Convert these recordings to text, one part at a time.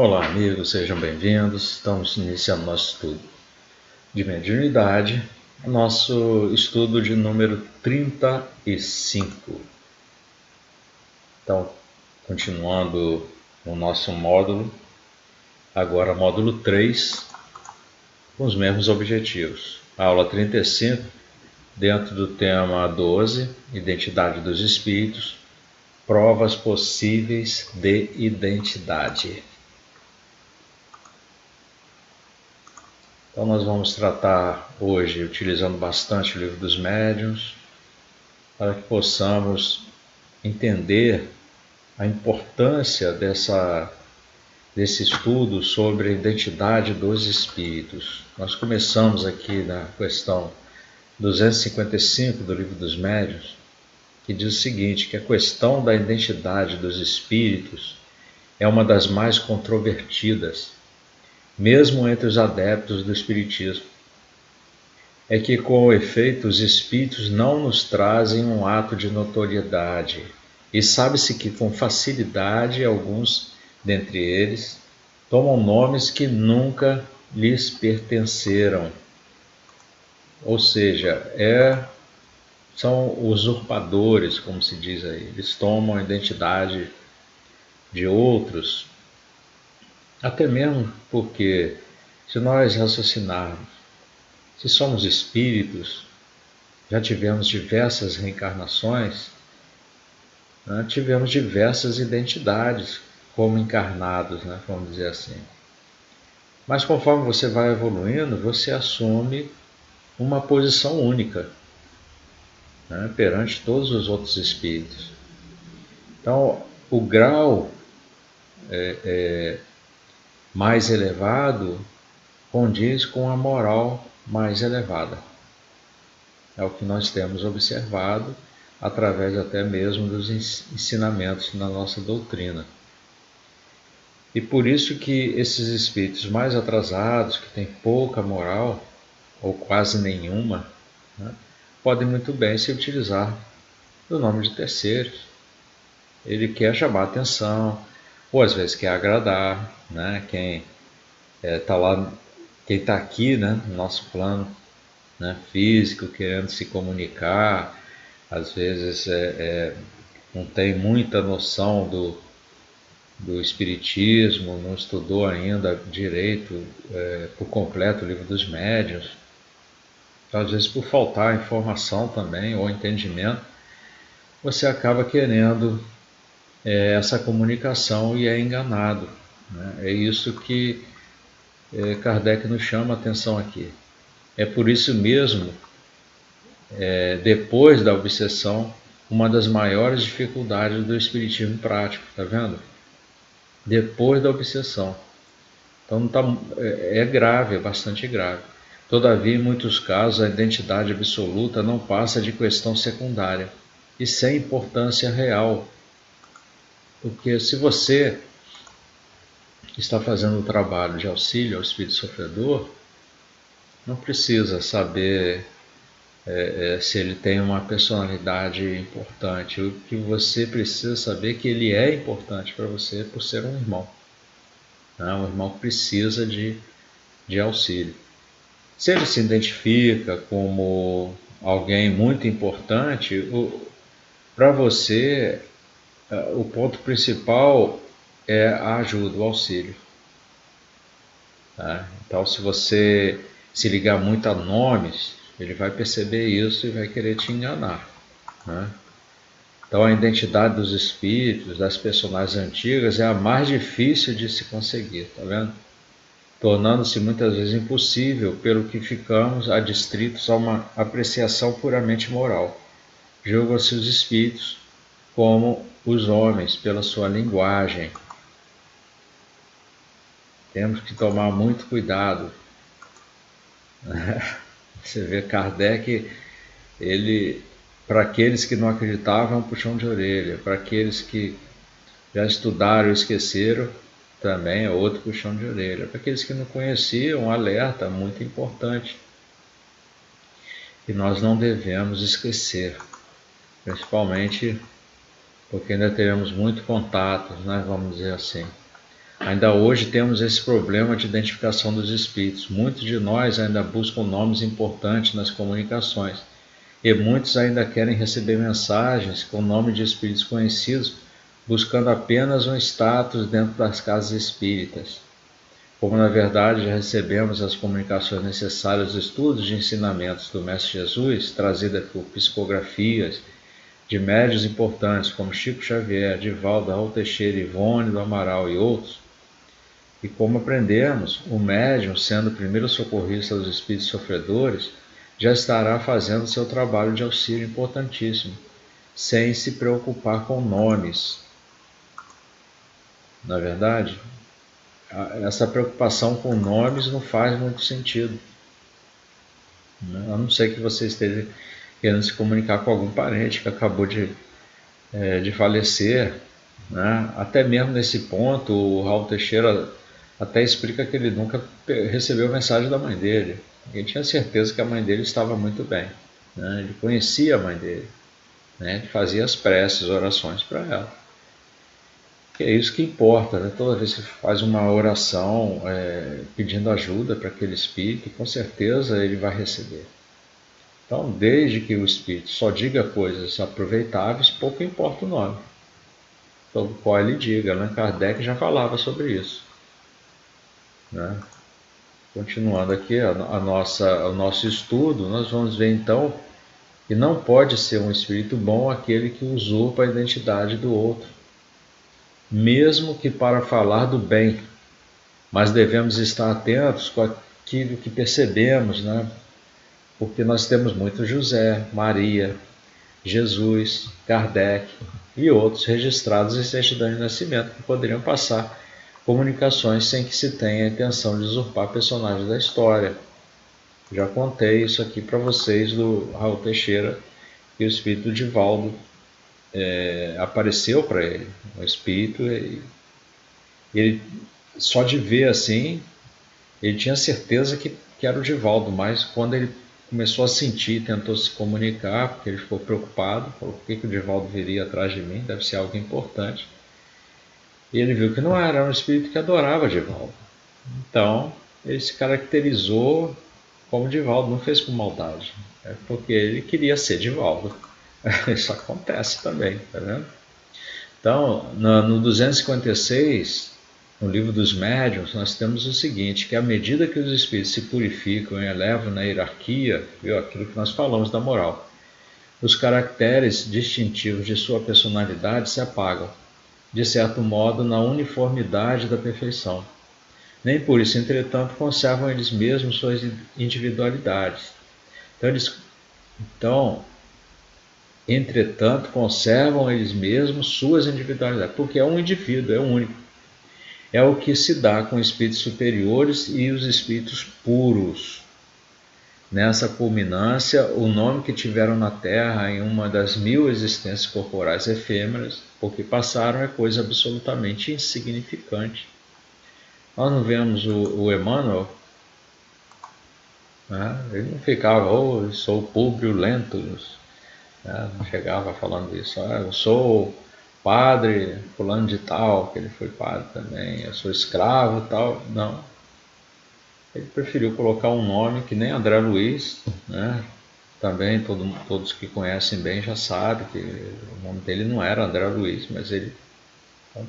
Olá, amigos, sejam bem-vindos. Estamos iniciando nosso estudo de mediunidade, nosso estudo de número 35. Então, continuando o nosso módulo, agora módulo 3, com os mesmos objetivos. Aula 35, dentro do tema 12, Identidade dos Espíritos, provas possíveis de identidade. Então nós vamos tratar hoje, utilizando bastante o Livro dos Médiuns, para que possamos entender a importância desse estudo sobre a identidade dos espíritos. Nós começamos aqui na questão 255 do Livro dos Médiuns, que diz o seguinte, que a questão da identidade dos espíritos é uma das mais controvertidas, mesmo entre os adeptos do Espiritismo. É que, com efeito, os espíritos não nos trazem um ato de notoriedade, e sabe-se que, com facilidade, alguns dentre eles tomam nomes que nunca lhes pertenceram. Ou seja, são usurpadores, como se diz aí. Eles tomam a identidade de outros, até mesmo porque, se nós raciocinarmos, se somos espíritos, já tivemos diversas reencarnações, né? Tivemos diversas identidades como encarnados, né? Vamos dizer assim. Mas conforme você vai evoluindo, você assume uma posição única, né? Perante todos os outros espíritos. Então, o grau mais elevado condiz com a moral mais elevada. É o que nós temos observado através até mesmo dos ensinamentos na nossa doutrina. E por isso que esses espíritos mais atrasados, que têm pouca moral, ou quase nenhuma, né, podem muito bem se utilizar do nome de terceiros. Ele quer chamar a atenção, ou às vezes quer agradar, né, quem está lá, quem está aqui, né, no nosso plano, né, físico, querendo se comunicar, às vezes não tem muita noção do espiritismo, não estudou ainda direito, por completo o Livro dos Médiuns, então, às vezes por faltar informação também, ou entendimento, você acaba querendo essa comunicação e é enganado, né? É isso que Kardec nos chama a atenção aqui. É por isso mesmo, depois da obsessão, uma das maiores dificuldades do espiritismo prático, tá vendo? Depois da obsessão. Então é grave, é bastante grave. Todavia, em muitos casos, a identidade absoluta não passa de questão secundária e sem importância real. Porque se você está fazendo o trabalho de auxílio ao espírito sofredor, não precisa saber se ele tem uma personalidade importante. O que você precisa saber é que ele é importante para você por ser um irmão. Um irmão que precisa de auxílio. Se ele se identifica como alguém muito importante, para você o ponto principal é a ajuda, o auxílio. Tá? Então, se você se ligar muito a nomes, ele vai perceber isso e vai querer te enganar. Né? Então, a identidade dos espíritos, das personagens antigas, é a mais difícil de se conseguir, tá vendo? Tornando-se muitas vezes impossível, pelo que ficamos adstritos a uma apreciação puramente moral. Julgam-se os espíritos como os homens, pela sua linguagem. Temos que tomar muito cuidado. Você vê Kardec, ele, para aqueles que não acreditavam, é um puxão de orelha. Para aqueles que já estudaram e esqueceram, também é outro puxão de orelha. Para aqueles que não conheciam, um alerta muito importante. E nós não devemos esquecer, principalmente porque ainda teremos muito contato, né, vamos dizer assim. Ainda hoje temos esse problema de identificação dos espíritos. Muitos de nós ainda buscam nomes importantes nas comunicações e muitos ainda querem receber mensagens com nome de espíritos conhecidos, buscando apenas um status dentro das casas espíritas. Como na verdade já recebemos as comunicações necessárias aos estudos de ensinamentos do Mestre Jesus, trazidas por psicografias de médiuns importantes como Chico Xavier, Divaldo, Raul Teixeira, Ivone do Amaral e outros, e como aprendemos, o médium, sendo o primeiro socorrista dos espíritos sofredores, já estará fazendo seu trabalho de auxílio importantíssimo, sem se preocupar com nomes. Na verdade, essa preocupação com nomes não faz muito sentido. A não ser que você esteja querendo se comunicar com algum parente que acabou de falecer, né? Até mesmo nesse ponto, o Raul Teixeira até explica que ele nunca recebeu mensagem da mãe dele. Ele tinha certeza que a mãe dele estava muito bem, né? Ele conhecia a mãe dele, né? Ele fazia as preces, orações para ela. Que é isso que importa, né? Toda vez que faz uma oração pedindo ajuda para aquele espírito, com certeza ele vai receber. Então, desde que o espírito só diga coisas aproveitáveis, pouco importa o nome sobre o qual ele diga. Allan Kardec já falava sobre isso, né? Continuando aqui o nosso estudo, nós vamos ver então que não pode ser um espírito bom aquele que usurpa a identidade do outro, mesmo que para falar do bem, mas devemos estar atentos com aquilo que percebemos, né? Porque nós temos muito José, Maria, Jesus, Kardec e outros registrados em certidão de nascimento que poderiam passar comunicações sem que se tenha a intenção de usurpar personagens da história. Já contei isso aqui para vocês do Raul Teixeira, que o espírito de Divaldo apareceu para ele, o espírito, ele só de ver assim, ele tinha certeza que era o Divaldo, mas quando ele começou a sentir, tentou se comunicar, porque ele ficou preocupado, falou, por que o Divaldo viria atrás de mim? Deve ser algo importante. E ele viu que não era um espírito que adorava Divaldo. Então, ele se caracterizou como Divaldo, não fez com maldade, porque ele queria ser Divaldo. Isso acontece também, tá vendo? Então, no 256, no livro dos médiuns, nós temos o seguinte, que à medida que os espíritos se purificam e elevam na hierarquia, viu, aquilo que nós falamos da moral, os caracteres distintivos de sua personalidade se apagam, de certo modo, na uniformidade da perfeição. Nem por isso, entretanto, conservam eles mesmos suas individualidades. Entretanto, conservam eles mesmos suas individualidades, porque é um indivíduo, é único. É o que se dá com espíritos superiores e os espíritos puros. Nessa culminância, o nome que tiveram na Terra em uma das 1000 existências corporais efêmeras, porque passaram, é coisa absolutamente insignificante. Nós não vemos o Emmanuel, né? Ele não ficava, eu sou Públio Lentulus, né? Não chegava falando isso, eu sou padre fulano de tal, que ele foi padre também, eu sou escravo e tal, não. Ele preferiu colocar um nome que nem André Luiz, né? Também todos que conhecem bem já sabem que o nome dele não era André Luiz, mas ele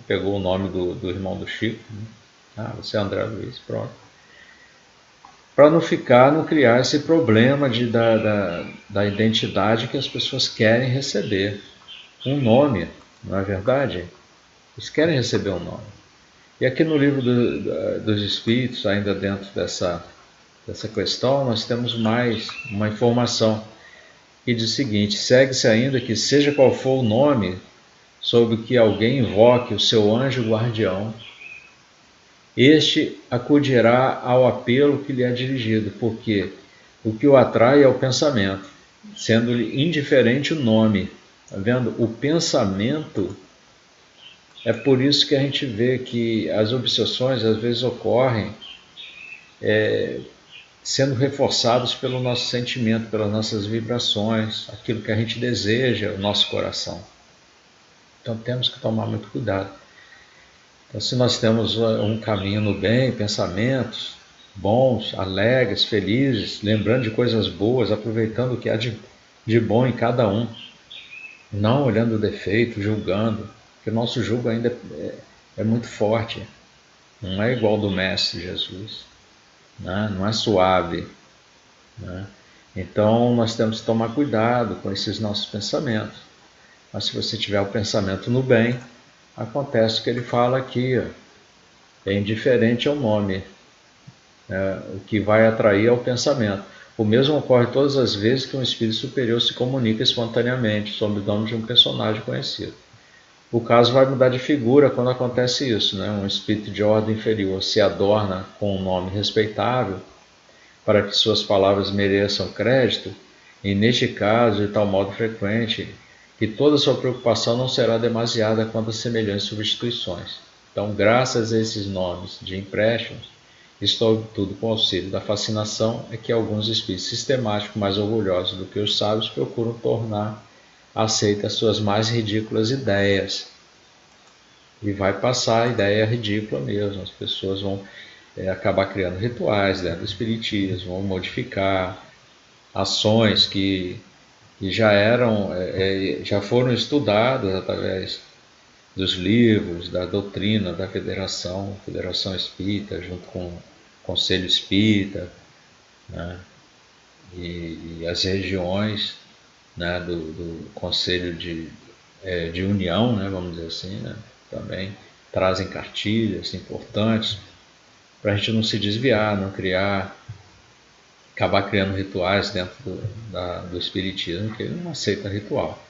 pegou o nome do irmão do Chico, né? Você é André Luiz, pronto. Para não criar esse problema da identidade que as pessoas querem receber. Um nome, não é verdade? Eles querem receber um nome. E aqui no livro dos Espíritos, ainda dentro dessa questão, nós temos mais uma informação que diz o seguinte, segue-se ainda que seja qual for o nome sob que alguém invoque o seu anjo guardião, este acudirá ao apelo que lhe é dirigido, porque o que o atrai é o pensamento, sendo-lhe indiferente o nome. Está vendo? O pensamento, é por isso que a gente vê que as obsessões às vezes ocorrem sendo reforçados pelo nosso sentimento, pelas nossas vibrações, aquilo que a gente deseja, o nosso coração. Então temos que tomar muito cuidado. Então, se nós temos um caminho no bem, pensamentos bons, alegres, felizes, lembrando de coisas boas, aproveitando o que há de bom em cada um, não olhando o defeito, julgando, porque o nosso julgo ainda é muito forte, não é igual ao do Mestre Jesus, né? Não é suave, né? Então nós temos que tomar cuidado com esses nossos pensamentos. Mas se você tiver o pensamento no bem, acontece o que ele fala aqui, ó, é indiferente ao nome, o que vai atrair é o pensamento. O mesmo ocorre todas as vezes que um espírito superior se comunica espontaneamente sob o nome de um personagem conhecido. O caso vai mudar de figura quando acontece isso, né? Um espírito de ordem inferior se adorna com um nome respeitável para que suas palavras mereçam crédito, e neste caso, de tal modo frequente, que toda sua preocupação não será demasiada quanto a semelhantes substituições. Então, graças a esses nomes de empréstimos, estou obtudo com o auxílio da fascinação, é que alguns espíritos sistemáticos mais orgulhosos do que os sábios procuram tornar aceitas suas mais ridículas ideias. E vai passar a ideia ridícula mesmo, as pessoas vão acabar criando rituais dentro do espiritismo, vão modificar ações que já foram estudadas através dos livros, da doutrina da Federação Espírita, junto com o Conselho Espírita, né? E as regiões, né, do Conselho de União, né, vamos dizer assim, né, também trazem cartilhas importantes para a gente não se desviar, não acabar criando rituais dentro do espiritismo, que ele não aceita ritual.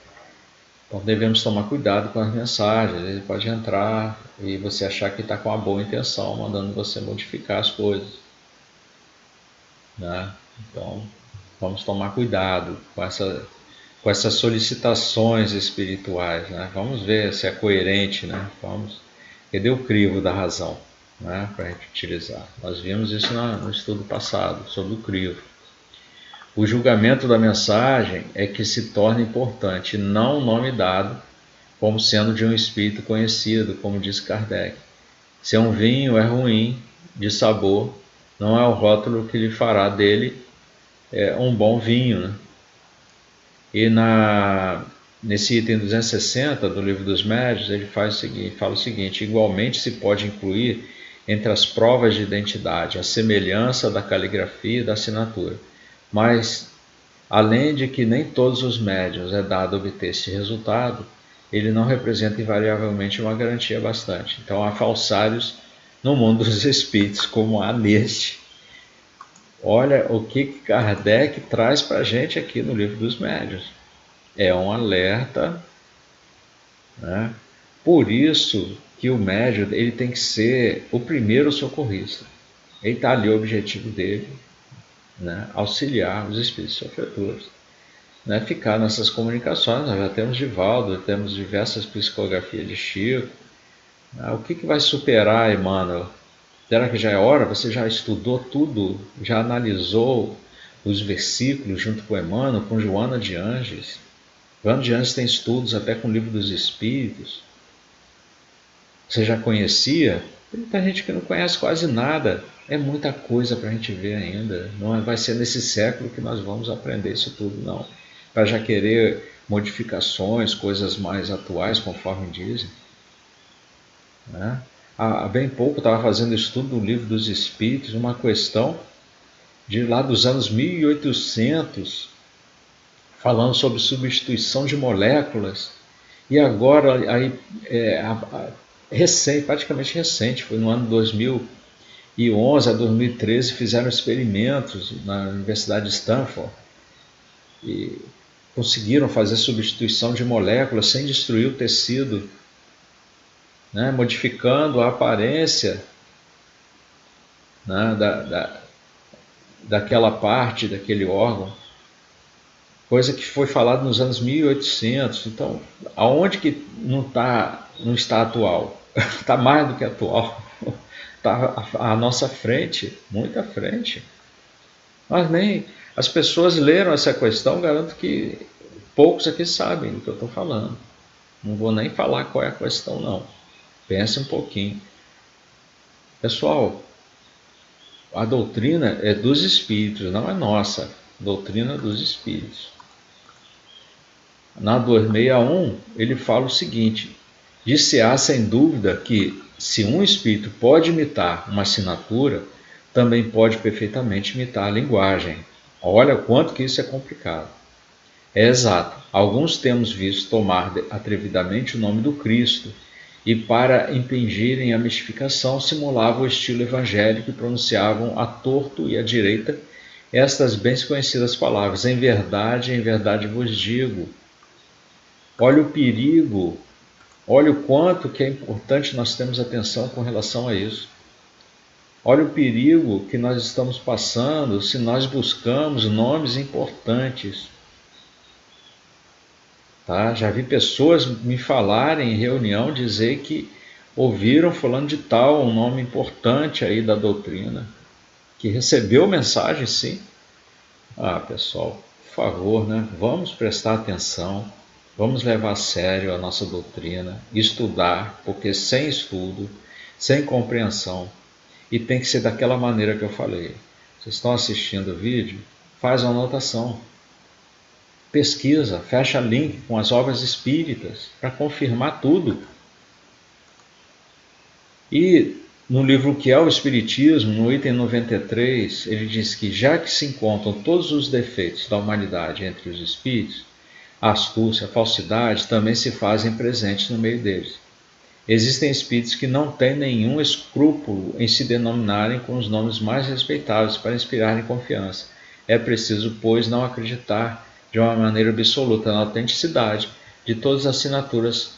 Então devemos tomar cuidado com as mensagens. Ele pode entrar e você achar que está com uma boa intenção, mandando você modificar as coisas, né? Então vamos tomar cuidado com essas solicitações espirituais, né? Vamos ver se é coerente, né? Cadê o crivo da razão, né? Para a gente utilizar. Nós vimos isso no estudo passado, sobre o crivo. O julgamento da mensagem é que se torna importante, não o nome dado como sendo de um espírito conhecido, como diz Kardec. Se um vinho é ruim de sabor, não é o rótulo que lhe fará dele um bom vinho, né? E nesse item 260 do Livro dos Médiuns, ele fala o seguinte: igualmente se pode incluir entre as provas de identidade a semelhança da caligrafia e da assinatura. Mas, além de que nem todos os médiuns é dado obter esse resultado, ele não representa invariavelmente uma garantia bastante. Então há falsários no mundo dos espíritos, como há neste. Olha o que Kardec traz para a gente aqui no Livro dos Médiuns. É um alerta, né? Por isso que o médium ele tem que ser o primeiro socorrista. Ele está ali, o objetivo dele, né? Auxiliar os espíritos sofredores, né? Ficar nessas comunicações. Nós já temos Divaldo, temos diversas psicografias de Chico. O que vai superar Emmanuel? Será que já é hora? Você já estudou tudo? Já analisou os versículos junto com Emmanuel, com Joana de Ângeles? Joana de Ângeles tem estudos até com o Livro dos Espíritos. Você já conhecia? Tem muita gente que não conhece quase nada. É muita coisa para a gente ver ainda. Não vai ser nesse século que nós vamos aprender isso tudo, não. Para já querer modificações, coisas mais atuais, conforme dizem, né? Há bem pouco eu estava fazendo estudo do Livro dos Espíritos, uma questão de lá dos anos 1800, falando sobre substituição de moléculas. E agora, aí, praticamente recente, foi no ano 2011 a 2013, fizeram experimentos na Universidade de Stanford e conseguiram fazer substituição de moléculas sem destruir o tecido, né, modificando a aparência, né, daquela parte, daquele órgão, coisa que foi falada nos anos 1800. Então, aonde que não está atual? Está mais do que atual. Está à nossa frente, muito à frente. Mas nem as pessoas leram essa questão, garanto que poucos aqui sabem do que eu estou falando. Não vou nem falar qual é a questão, não. Pense um pouquinho. Pessoal, a doutrina é dos espíritos, não é nossa. Doutrina dos espíritos. Na 261, ele fala o seguinte: dir-se-á sem dúvida que, se um espírito pode imitar uma assinatura, também pode perfeitamente imitar a linguagem. Olha quanto que isso é complicado. É exato. Alguns temos visto tomar atrevidamente o nome do Cristo e, para impingirem a mistificação, simulavam o estilo evangélico e pronunciavam à torto e à direita estas bem conhecidas palavras: em verdade vos digo. Olha o perigo, olha o quanto que é importante nós termos atenção com relação a isso. Olha o perigo que nós estamos passando se nós buscamos nomes importantes. Tá? Já vi pessoas me falarem em reunião dizer que ouviram fulano de tal, um nome importante aí da doutrina, que recebeu mensagem, sim. Ah, pessoal, por favor, né? Vamos prestar atenção, vamos levar a sério a nossa doutrina, estudar, porque sem estudo, sem compreensão, e tem que ser daquela maneira que eu falei. Vocês estão assistindo o vídeo? Faz uma anotação. Pesquisa, fecha link com as obras espíritas para confirmar tudo. E no livro Que é o Espiritismo, no item 93, ele diz que já que se encontram todos os defeitos da humanidade entre os espíritos, a astúcia, a falsidade também se fazem presentes no meio deles. Existem espíritos que não têm nenhum escrúpulo em se denominarem com os nomes mais respeitáveis para inspirarem confiança. É preciso, pois, não acreditar de uma maneira absoluta na autenticidade de todas as assinaturas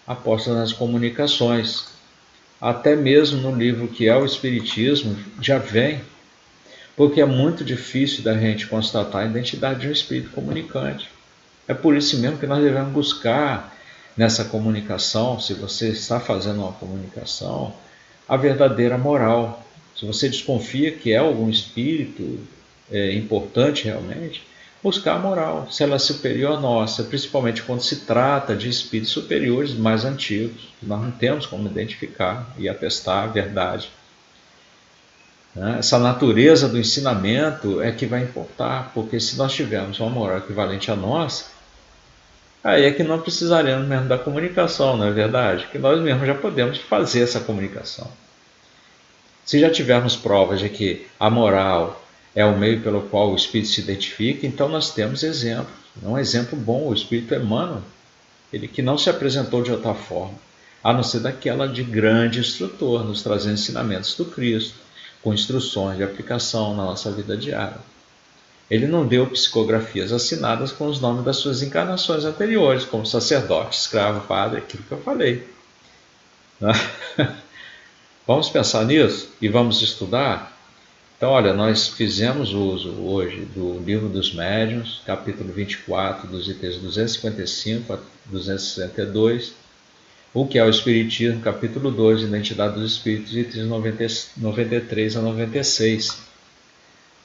apostas nas comunicações. Até mesmo no livro Que é o Espiritismo já vem, porque é muito difícil da gente constatar a identidade de um espírito comunicante. É por isso mesmo que nós devemos buscar nessa comunicação, se você está fazendo uma comunicação, a verdadeira moral. Se você desconfia que é algum espírito importante realmente, buscar a moral, se ela é superior à nossa, principalmente quando se trata de espíritos superiores mais antigos. Nós não temos como identificar e atestar a verdade. Essa natureza do ensinamento é que vai importar, porque se nós tivermos uma moral equivalente à nossa, aí é que não precisaremos mesmo da comunicação, não é verdade? Que nós mesmos já podemos fazer essa comunicação. Se já tivermos provas de que a moral é o meio pelo qual o espírito se identifica, então nós temos exemplos. É um exemplo bom, o espírito Emmanuel, ele que não se apresentou de outra forma, a não ser daquela de grande instrutor, nos trazendo ensinamentos do Cristo, com instruções de aplicação na nossa vida diária. Ele não deu psicografias assinadas com os nomes das suas encarnações anteriores, como sacerdote, escravo, padre, aquilo que eu falei. Vamos pensar nisso e vamos estudar? Então, olha, nós fizemos uso hoje do Livro dos Médiuns, capítulo 24, dos itens 255 a 262, o que é o Espiritismo, capítulo 2, Identidade dos Espíritos, itens 93 a 96.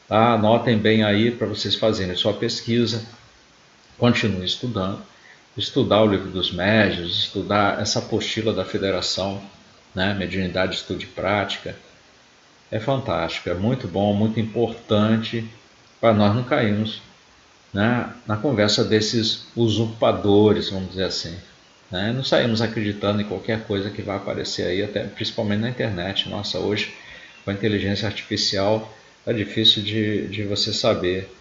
Tá? Anotem bem aí para vocês fazerem a sua pesquisa, continue estudando, estudar o Livro dos Médiuns, estudar essa apostila da Federação, né? Mediunidade, Estudo e Prática. É fantástico, é muito bom, muito importante para nós não cairmos, né, na conversa desses usurpadores, vamos dizer assim. Né? Não saímos acreditando em qualquer coisa que vai aparecer aí, até, principalmente na internet. Nossa, hoje com a inteligência artificial é difícil de você saber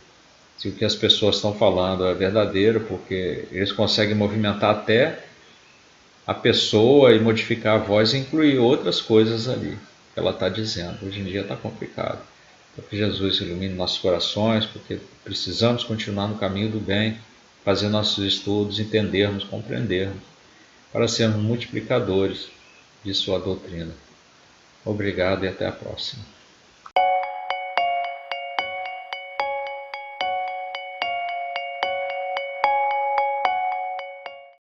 se o que as pessoas estão falando é verdadeiro, porque eles conseguem movimentar até a pessoa e modificar a voz e incluir outras coisas ali que ela está dizendo. Hoje em dia está complicado. Então, que Jesus ilumine nossos corações, porque precisamos continuar no caminho do bem, fazer nossos estudos, entendermos, compreendermos, para sermos multiplicadores de sua doutrina. Obrigado e até a próxima.